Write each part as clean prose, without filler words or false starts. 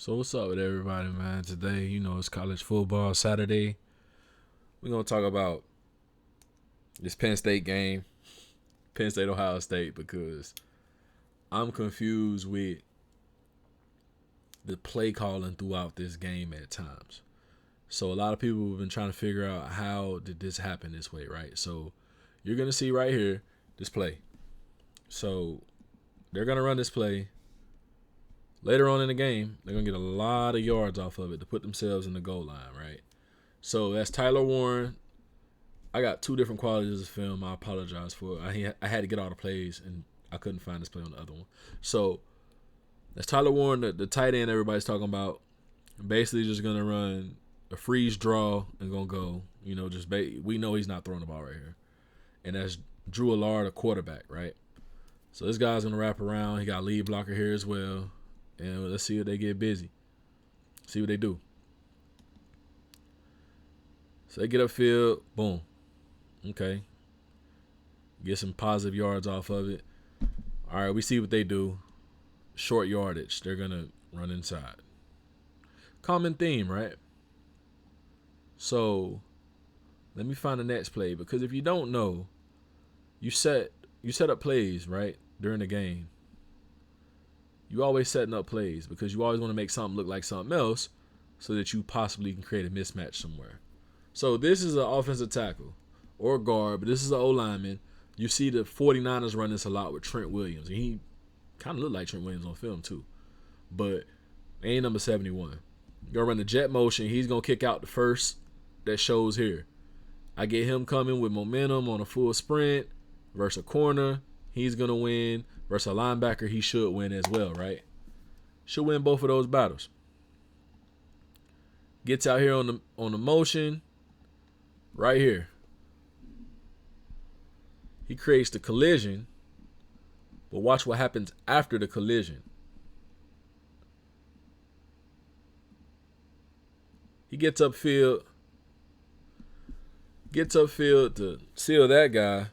So what's up with everybody, man? Today, it's college football Saturday. We're gonna talk about this Penn State game, Penn State Ohio State, because I'm confused with the play calling throughout this game at times. So a lot of people have been trying to figure out how did this happen this way, right? So you're gonna see right here this play. So they're gonna run this play. Later on in the game, they're going to get a lot of yards off of it to put themselves in the goal line, right? So that's Tyler Warren. I got two different qualities of film. I apologize for it. I had to get all the plays, and I couldn't find this play on the other one. So that's Tyler Warren, the tight end everybody's talking about. Basically just going to run a freeze draw and going to go, we know he's not throwing the ball right here. And that's Drew Allard, a quarterback, right? So this guy's going to wrap around. He got a lead blocker here as well. And let's see if they get busy. See what they do. So they get upfield. Boom. Okay. Get some positive yards off of it. All right, we see what they do. Short yardage. They're going to run inside. Common theme, right? So let me find the next play. Because if you don't know, you set up plays, right, during the game. You always setting up plays because you always want to make something look like something else so that you possibly can create a mismatch somewhere. So this is an offensive tackle or guard, but this is an O-lineman. You see the 49ers run this a lot with Trent Williams. And he kind of looked like Trent Williams on film too. But ain't number 71. You're going to run the jet motion. He's going to kick out the first that shows here. I get him coming with momentum on a full sprint versus a corner. He's going to win. Versus a linebacker, he should win as well, right? Should win both of those battles. Gets out here on the motion. Right here. He creates the collision. But watch what happens after the collision. He gets upfield. To seal that guy.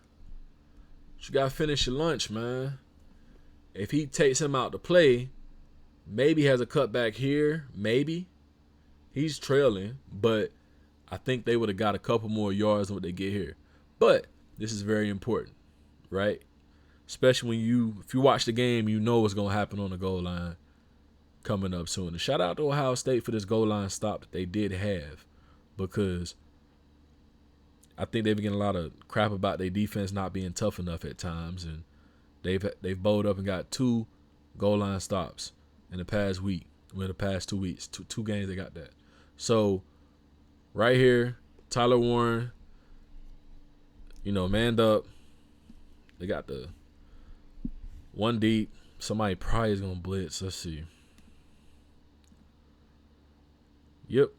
But you gotta finish your lunch, man. If he takes him out to play, maybe has a cutback here, maybe. He's trailing, but I think they would have got a couple more yards than what they get here. But this is very important, right? Especially if you watch the game, you know what's going to happen on the goal line coming up soon. And shout out to Ohio State for this goal line stop that they did have, because I think they've been getting a lot of crap about their defense not being tough enough at times, and They've bowled up and got two goal line stops in the past week. Well, the past 2 weeks. Two games they got that. So right here, Tyler Warren, manned up. They got the one deep. Somebody probably is going to blitz. Let's see. Yep.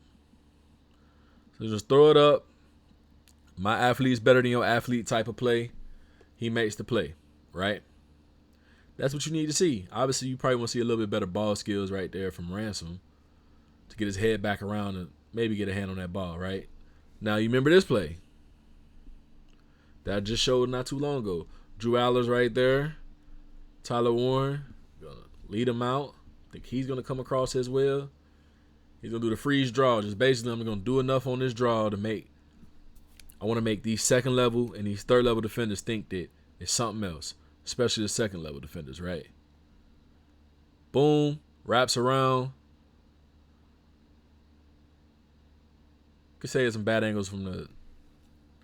So just throw it up. My athlete's better than your athlete type of play. He makes the play, right? That's what you need to see. Obviously, you probably want to see a little bit better ball skills right there from Ransom to get his head back around and maybe get a hand on that ball, right? Now, you remember this play that I just showed not too long ago. Drew Allers right there. Tyler Warren, gonna lead him out. Think he's going to come across as well. He's going to do the freeze draw. Just basically, I'm going to do enough on this draw to I want to make these second level and these third level defenders think that it's something else. Especially the second level defenders, right? Boom. Wraps around. Could say it's some bad angles from the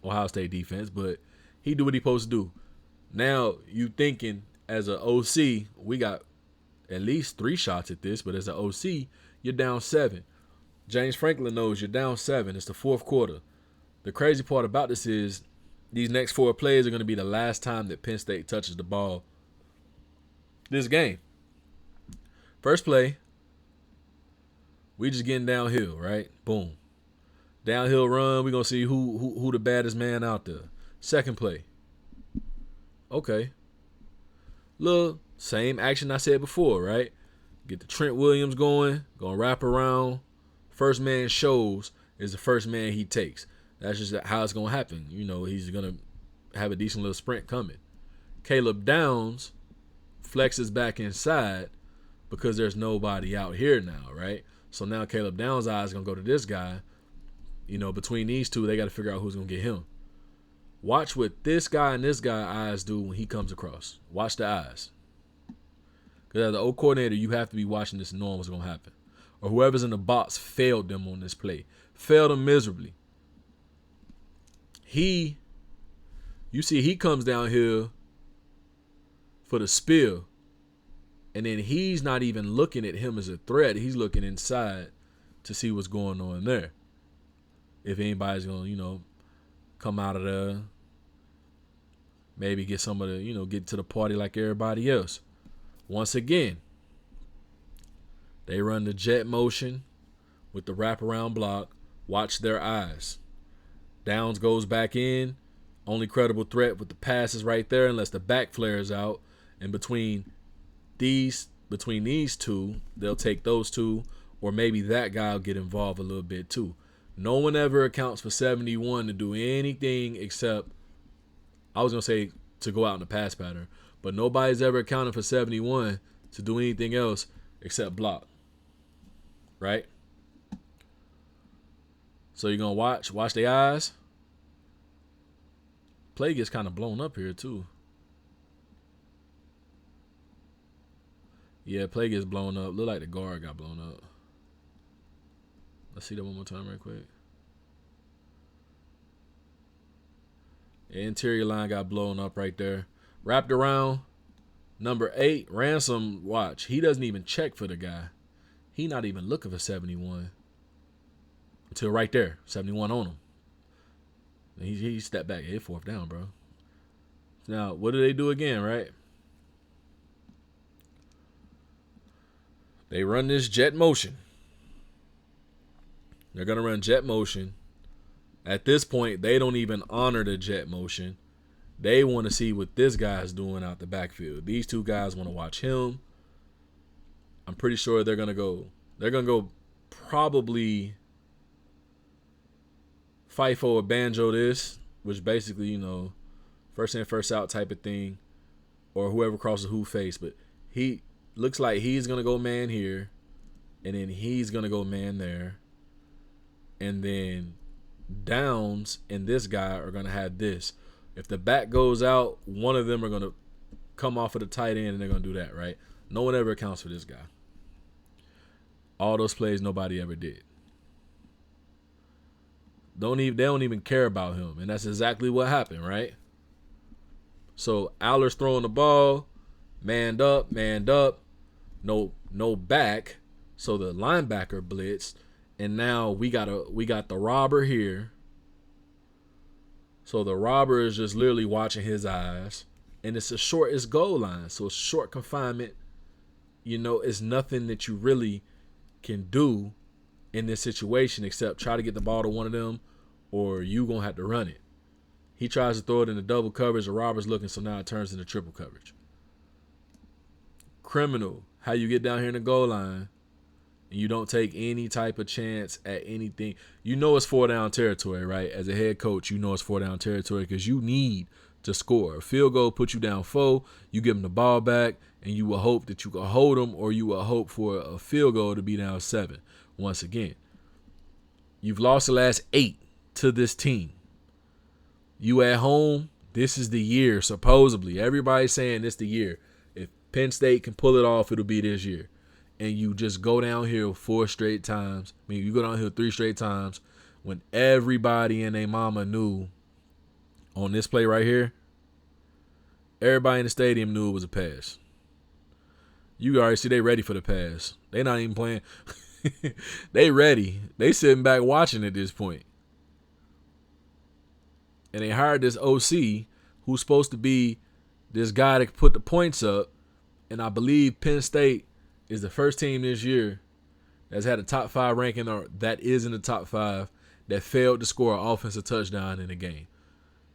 Ohio State defense, but he do what he supposed to do. Now, you thinking as an OC, we got at least 3 shots at this, but as an OC, you're down 7. James Franklin knows you're down 7. It's the fourth quarter. The crazy part about this is these next 4 plays are going to be the last time that Penn State touches the ball this game. First play, we just getting downhill, right? Boom. Downhill run, we're going to see who the baddest man out there. Second play. Okay. Little same action I said before, right? Get the Trent Williams going to wrap around. First man shows is the first man he takes. That's just how it's going to happen. He's going to have a decent little sprint coming. Caleb Downs flexes back inside. because there's nobody out here now, right? So now Caleb Downs' eyes going to go to this guy. You know, between these two, they got to figure out who's going to get him. Watch what this guy and this guy eyes do when he comes across. Watch the eyes. Because as the O coordinator, you have to be watching this and knowing what's going to happen. Or whoever's in the box failed them on this play. Failed them miserably. You see he comes down here for the spill. And then he's not even looking at him as a threat. He's looking inside to see what's going on there. If anybody's going to, come out of there, maybe get some of the, get to the party like everybody else. Once again, they run the jet motion with the wraparound block. Watch their eyes. Downs goes back in. Only credible threat with the passes right there unless the back flares out. And between these two, they'll take those two, or maybe that guy will get involved a little bit too. No one ever accounts for 71 to do anything except, I was going to say to go out in the pass pattern, but nobody's ever accounted for 71 to do anything else except block. Right? So you're going to watch their eyes. Play gets kind of blown up here too. Yeah, play gets blown up. Look like the guard got blown up. Let's see that one more time right quick. The interior line got blown up right there. Wrapped around. Number 8, Ransom, watch. He doesn't even check for the guy. He not even looking for 71. Until right there. 71 on him. And he stepped back. It's 4th down, bro. Now, what do they do again, right? They run this jet motion. They're going to run jet motion. At this point, they don't even honor the jet motion. They want to see what this guy's doing out the backfield. These two guys want to watch him. I'm pretty sure they're going to go probably FIFO or banjo this, which basically, first in, first out type of thing, or whoever crosses who face. But he looks like he's going to go man here, and then he's going to go man there. And then Downs and this guy are going to have this. If the back goes out, one of them are going to come off of the tight end, and they're going to do that, right? No one ever accounts for this guy. All those plays nobody ever did. They don't even care about him, and that's exactly what happened, right? So Aller's throwing the ball, manned up, no back, so the linebacker blitzed. And now we got the robber here. So the robber is just literally watching his eyes. And it's goal line. So it's short confinement. It's nothing that you really can do in this situation except try to get the ball to one of them, or you going to have to run it. He tries to throw it in the double coverage. The robber's looking, so now it turns into triple coverage. Criminal. How you get down here in the goal line and you don't take any type of chance at anything. It's 4-down territory, right? As a head coach, it's 4-down territory because you need to score. A field goal puts you down 4. You give them the ball back, and you will hope that you can hold them, or you will hope for a field goal to be down 7. Once again, you've lost the last 8 to this team. You at home, this is the year, supposedly. Everybody's saying this the year. If Penn State can pull it off, it'll be this year. And you just go downhill 4 straight times. You go downhill 3 straight times when everybody and their mama knew on this play right here, everybody in the stadium knew it was a pass. You already see they ready for the pass. They not even playing. They ready. They sitting back watching at this point. And they hired this OC who's supposed to be this guy that put the points up. And I believe Penn State is the first team this year that's had a top 5 ranking, or that is in the top 5, that failed to score an offensive touchdown in a game.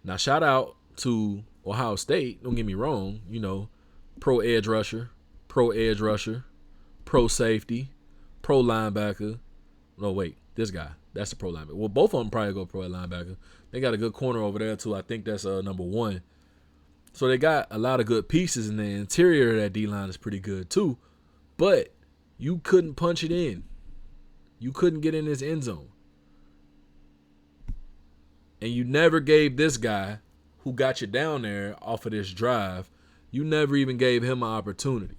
Now, shout out to Ohio State. Don't get me wrong. Pro edge rusher, pro safety, pro linebacker. No, wait, this guy. That's the pro linebacker. Well, both of them probably go pro linebacker. They got a good corner over there, too. I think that's number 1. So they got a lot of good pieces, and the interior of that D-line is pretty good, too. But You couldn't punch it in. You couldn't get in his end zone. And you never gave this guy who got you down there off of this drive, you never even gave him an opportunity.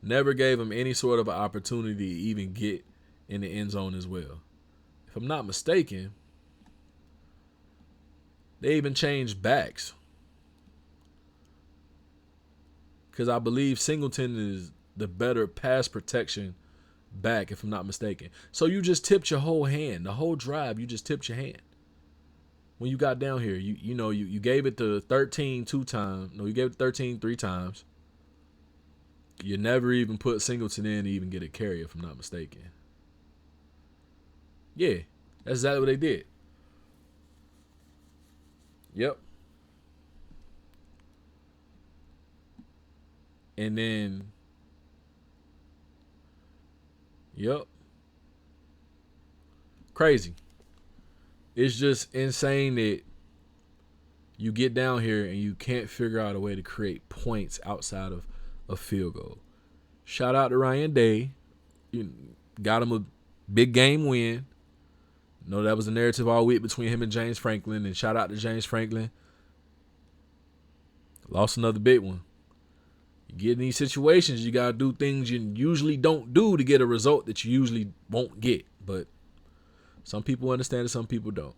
Never gave him any sort of an opportunity to even get in the end zone as well. If I'm not mistaken, they even changed backs. Because I believe Singleton is the better pass protection back, if I'm not mistaken. So you just tipped your whole hand. The whole drive, you just tipped your hand. When you got down here, you gave it to 13 two times. No, you gave it to 13 three times. You never even put Singleton in to even get a carry, if I'm not mistaken. Yeah, that's exactly what they did. Yep. And then, yep. Crazy. It's just insane that you get down here and you can't figure out a way to create points outside of a field goal. Shout out to Ryan Day. You got him a big game win. Know that was a narrative all week between him and James Franklin. And shout out to James Franklin. Lost another big one. You get in these situations, you got to do things you usually don't do to get a result that you usually won't get. But some people understand it, some people don't.